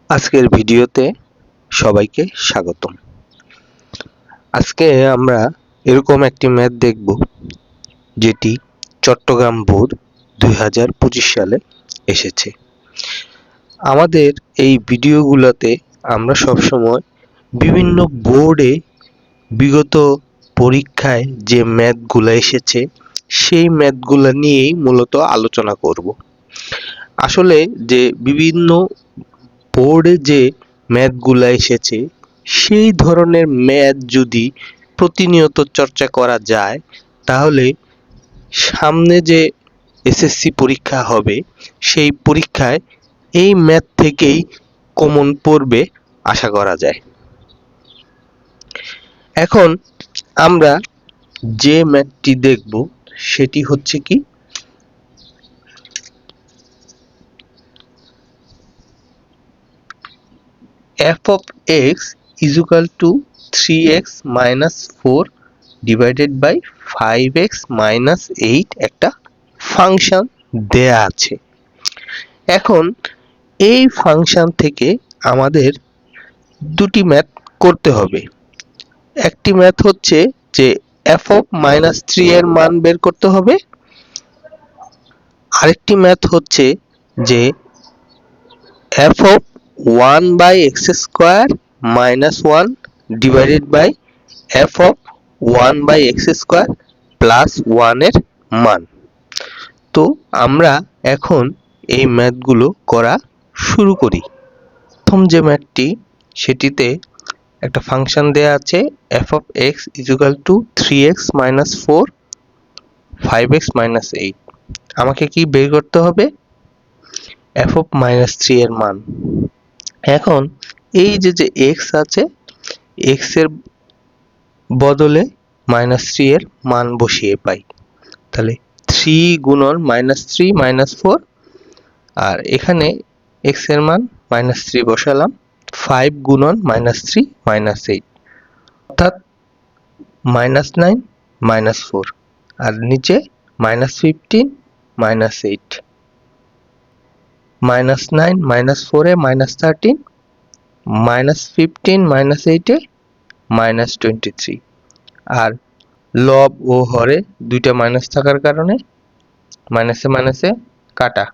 আজকের ভিডিওতে সবাইকে স্বাগতম। আজকে আমরা এরকম একটি ম্যাথ দেখব যেটি চট্টগ্রাম বোর্ড 2025 সালে এসেছে। আমাদের এই ভিডিওগুলোতে আমরা সবসময় বিভিন্ন বোর্ডে বিগত পরীক্ষায় যে ম্যাথগুলো এসেছে সেই ম্যাথগুলো নিয়েই মূলত আলোচনা করব। আসলে যে বিভিন্ন বোর্ডে যে ম্যাথগুলো এসেছে সেই ধরনের ম্যাথ যদি প্রতিনিয়ত চর্চা করা যায় তাহলে সামনে যে এসএসসি পরীক্ষা হবে সেই পরীক্ষায় এই ম্যাথ থেকেই কমন পড়বে আশা করা যায়। এখন আমরা যে ম্যাথটি দেখব সেটি হচ্ছে কি f of x is equal to 3x minus 4 divided by 5x minus 8 একটা ফাংশন দেয়া আছে। এখন এই ফাংশন থেকে আমাদের দুটি ম্যাথ করতে হবে। একটি ম্যাথ হচ্ছে যে f of minus 3 এর মান বের করতে হবে, আরেকটি ম্যাথ হচ্ছে যে f of 1 by x square minus 1 divided by f of 1 by x square plus 1 এর মান। তো আমরা এখন এই ম্যাথগুলো করা শুরু করি। প্রথম যে ম্যাথটি সেটিতে একটা ফাংশন দেয়া আছে f of x is equal to 3x minus 4 5x minus 8। আমাকে কি বের করতে হবে? f of minus 3 এর মান। এখন এই যে x আছে x এর বদলে minus 3 এর মান বসিয়ে পাই। তাহলে 3 গুণন minus 3 minus 4 আর এখানে x এর মান minus 3 বসালাম, 5 গুণন minus 3 minus 8 অর্থাৎ minus 9 minus 4 আর নিচে minus 15 minus 8 minus 9 minus 4 এ minus 13 minus 15 minus 8 এ minus 23 আর লব ও হরে দুইটা মাইনাস থাকার কারণে মাইনাসে মাইনাসে কাটা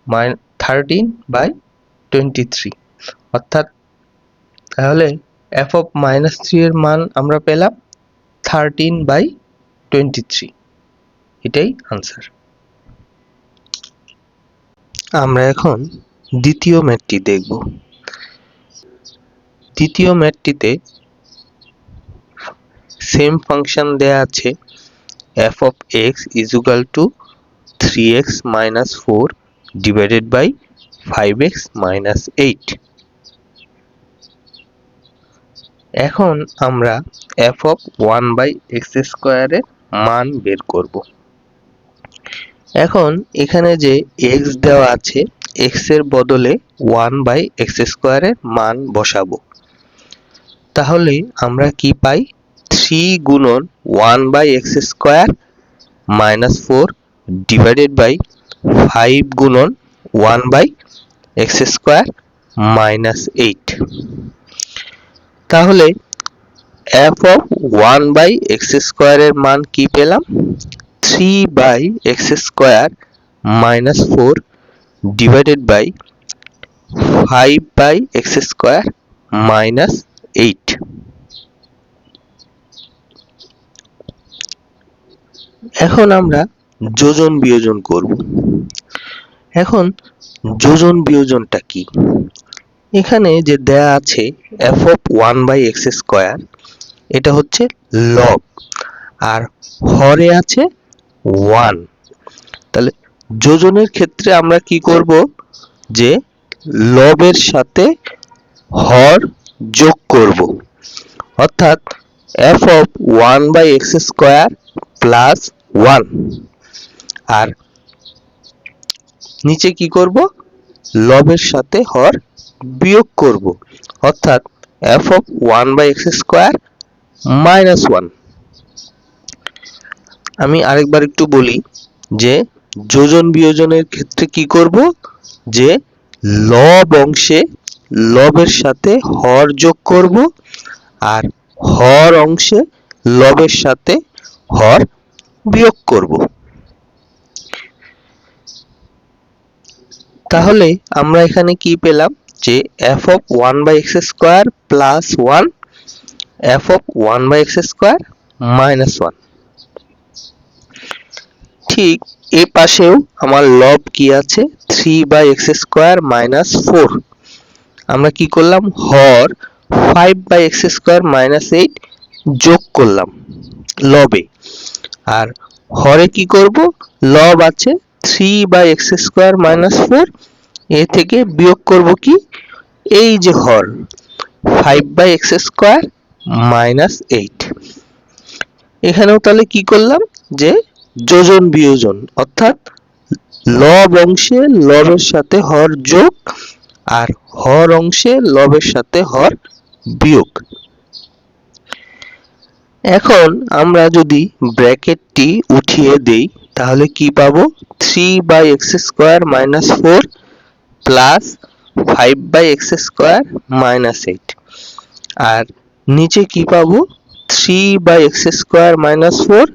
13/23 অর্থাৎ তাহলে f of minus 3 এর মান আমরা পেলাম 13/23। এটাই আনসার। আমরা এখন দ্বিতীয় ম্যাথটি দেখব। দ্বিতীয় ম্যাথটিতে সেম ফাংশন দেয়া আছে f of x is equal to 3x minus 4 divided by 5x minus 8। এখন আমরা f of 1 by x square এর মান বের করব। এখন এখানে যে x দেওয়া আছে x এর বদলে 1 by x square এর মান বসাবো। তাহলে আমরা কি পাই? 3 গুণন 1 by x square minus 4 divided by 5 গুণন 1 by x square minus 8। তাহলে f of 1 by x square এর মান কি পেলাম? 3 by x square minus 4 divided by 5 by x square minus 8। এখন আমরা যোজন বিয়োজন করব। এখন যোজন বিয়োজনটা কি? এখানে যে দেয়া আছে f of 1 by x square এটা হচ্ছে লব আর হরে আছে 1। তাহলে যোজনের ক্ষেত্রে আমরা কি করব যে লবের সাথে হর যোগ করব অর্থাৎ f of 1 by x square plus 1 আর নিচে কি করব লবের সাথে হর বিয়োগ করব অর্থাৎ f of 1 by x square minus 1। আমি আরেকবার একটু বলি যে যোজন বিয়োজনের ক্ষেত্রে কি করব যে লব অংশে লবের সাথে হর যোগ করব, আর হর অংশে লবের সাথে হর বিয়োগ করব। তাহলে আমরা এখানে কি পেলাম, যে f of 1 by x square plus 1 f of 1 by x square minus 1। ঠিক এ পাশেও আমার লব কি আছে, 3 by x square minus 4। আমরা কি করলাম, হর 5 by x square minus 8 যোগ করলাম লবে, আর হরে কি করব, লব আছে 3 by x square minus 4, এ থেকে বিয়োগ করব কি, এই যে হর 5 by x square minus 8। এখানেও তাহলে কি করলাম, যে যোজন বিয়োজন, অর্থাৎ লব অংশে লবের সাথে হর যোগ, আর হর অংশে লবের সাথে হর বিয়োগ। এখন আমরা যদি ব্র্যাকেটটি উঠিয়ে দেই তাহলে কি পাবো, 3 by x square minus 4 plus 5 by x square minus 8, আর নিচে কি পাবো, 3 by x square minus 4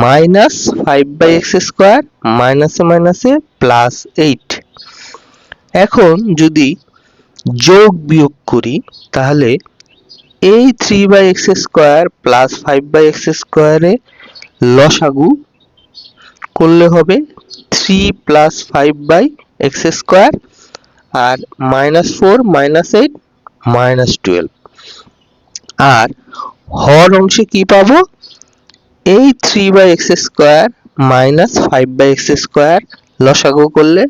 minus 5 by x square minus A plus 8। এখন যদি যোগ বিয়োগ করি তাহলে এই 3 by x square plus 5 by x square এ লসাগু করলে হবে 3 plus 5 by x square, R minus 4 minus 8 minus 12, আর হর অংশে কি পাবো, এই 3 by x square minus 5 by x square লসাগু করলে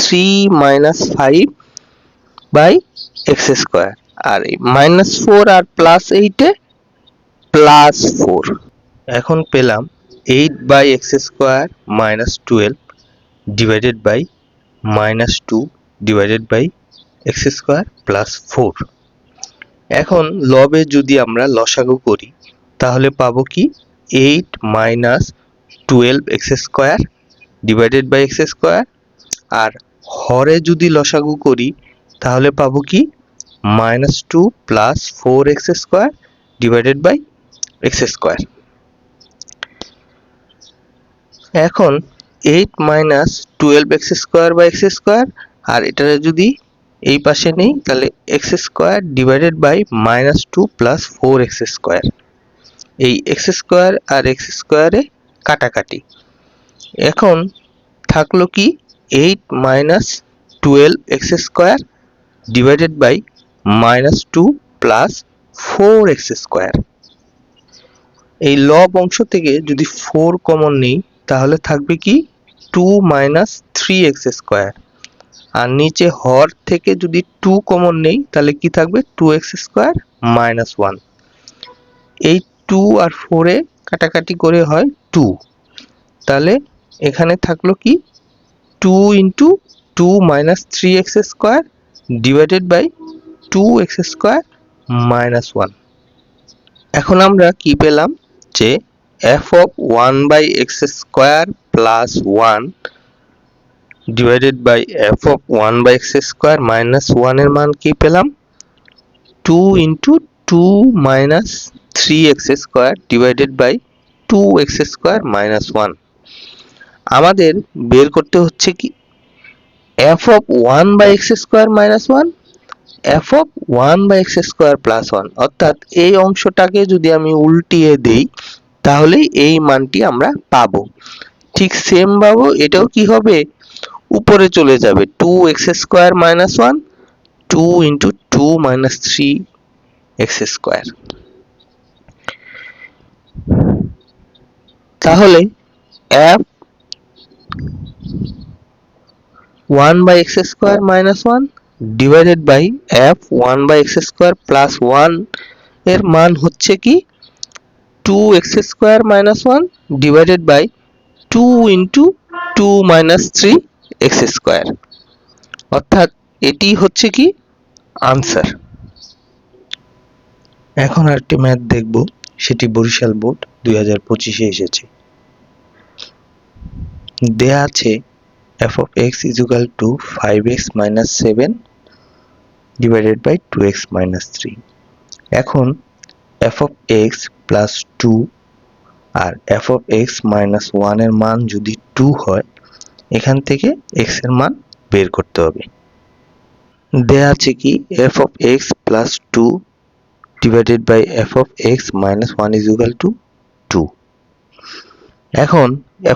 3 minus 5 by x square, আর এই minus 4 আর plus 8 এ plus 4। এখন পেলাম 8 by x square minus 12 divided by minus 2 divided by x square plus 4। এখন লবে যদি আমরা লসাগু করি তাহলে পাবো কি, 8 minus 12 x square divided by x square, আর হরে যদি লসাগু করি তাহলে পাবো কি, minus 2 plus 4x square divided by x square। এখন 8 minus 12x square by x square, আর এটারে যদি এই পাশে নেই তাহলে x square divided by minus 2 plus 4x square, এই x square আর x square এ কাটাকাটি। এখন থাকলো কি, 8 minus 12x square divided by minus 2 plus 4x square। এই লব অংশ থেকে যদি 4 কমন নেই তাহলে থাকবে কি, 2 minus 3x square, আর নিচে হর থেকে যদি 2 কমন নেই তাহলে কি থাকবে, 2x square minus 1। এই 2 আর 4 এ কাটাকাটি করে হয় 2, তাহলে এখানে থাকলো কি, 2 into 2 minus 3x square divided by 2x square minus 1। এখন আমরা কি পেলাম, যে f of 1 by x square plus 1 divided by f of 1 by x square minus 1 এর মান কি পেলাম, 2 into 2 minus 3x square divided by 2x square minus 1। আমাদের বের করতে হচ্ছে কি, f of 1 by x square minus 1 f of 1 by x square plus 1, অর্থাৎ এই অংশটাকে যদি আমি উল্টিয়ে দেই তাহলে এই মানটি আমরা পাবো। ঠিক সেম ভাবে এটাও কি হবে, উপরে চলে যাবে 2x square minus 1 2 into 2 minus 3x square। তাহলে f 1 by x square minus 1 divided by f 1 by x square plus 1 এর মান হচ্ছে কি, 2x square minus 1 divided by 2 into 2 minus 3x square, অর্থাৎ এটি হচ্ছে কি আনসার। এখন আরেকটি ম্যাথ দেখব, সেটি বরিশাল বোর্ড 2025 এ এসেছে। দেয়া আছে f of x is equal to 5x minus 7 divided by 2x minus 3। এখন f of x প্লাস 2 আর f of x মাইনাস 1 এর মান যদি 2 হয়, এখান থেকে x এর মান বের করতে হবে। দেয়া আছে কি f of x plus 2 divided by f of x minus 1 is equal to 2। এখন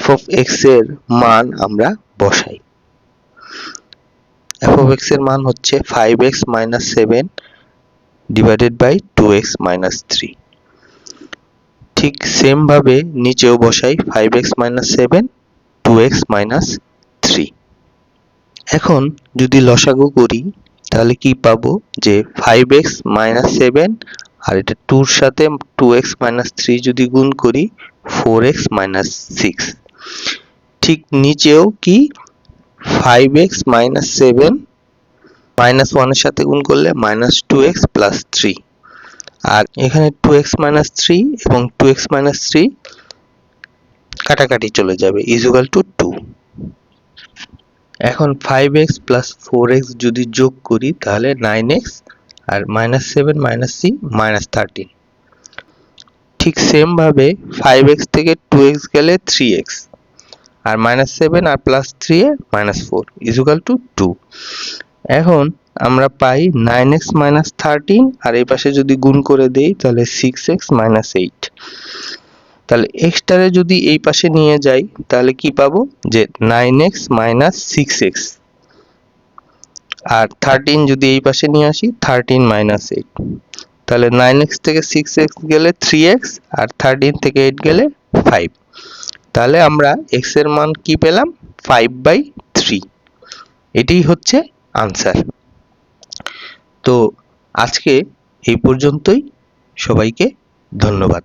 f of x এর মান আমরা বসাই। f of x এর মান হচ্ছে 5x minus 7 divided by 2x minus 3। ঠিক সেম ভাবে নিচেও বসাই 5x minus 7 2x minus 3। এখন যদি লসাগু করি তাহলে কি পাবো, যে 5x minus 7 আর এটা 2 এর সাথে 2x minus 3 যদি গুণ করি 4x minus 6। ঠিক নিচেও কি 5x minus 7 minus 1 এর সাথে গুণ করলে minus 2x plus 3, আর এখানে 2x minus 3 এবং 2x minus 3 কাটাকাটি চলে যাবে is equal to 2। এখন 5x plus 4x যদি যোগ করি তাহলে 9x আর minus 7 minus 3 minus 13। ঠিক সেম ভাবে 5x থেকে 2x গেলে 3x R minus 7 R plus 3 A minus 4 is equal to 2। এখন আমরা পাই 9x minus 13 আর এই পাশে যদি গুণ করে দেই তাহলে 6x minus 8। তাহলে x টারে যদি এই পাশে নিয়ে যাই তাহলে কি পাবো, যে 9x minus 6x আর 13 যদি এই পাশে নিয়ে আসি 13 minus 8। তাহলে 9x থেকে 6x গেলে 3x আর 13 থেকে 8 গেলে 5। তাহলে আমরা x এর মান কি পেলাম, 5/3। এটাই হচ্ছে আনসার। তো আজকে এই পর্যন্তই, সবাইকে ধন্যবাদ।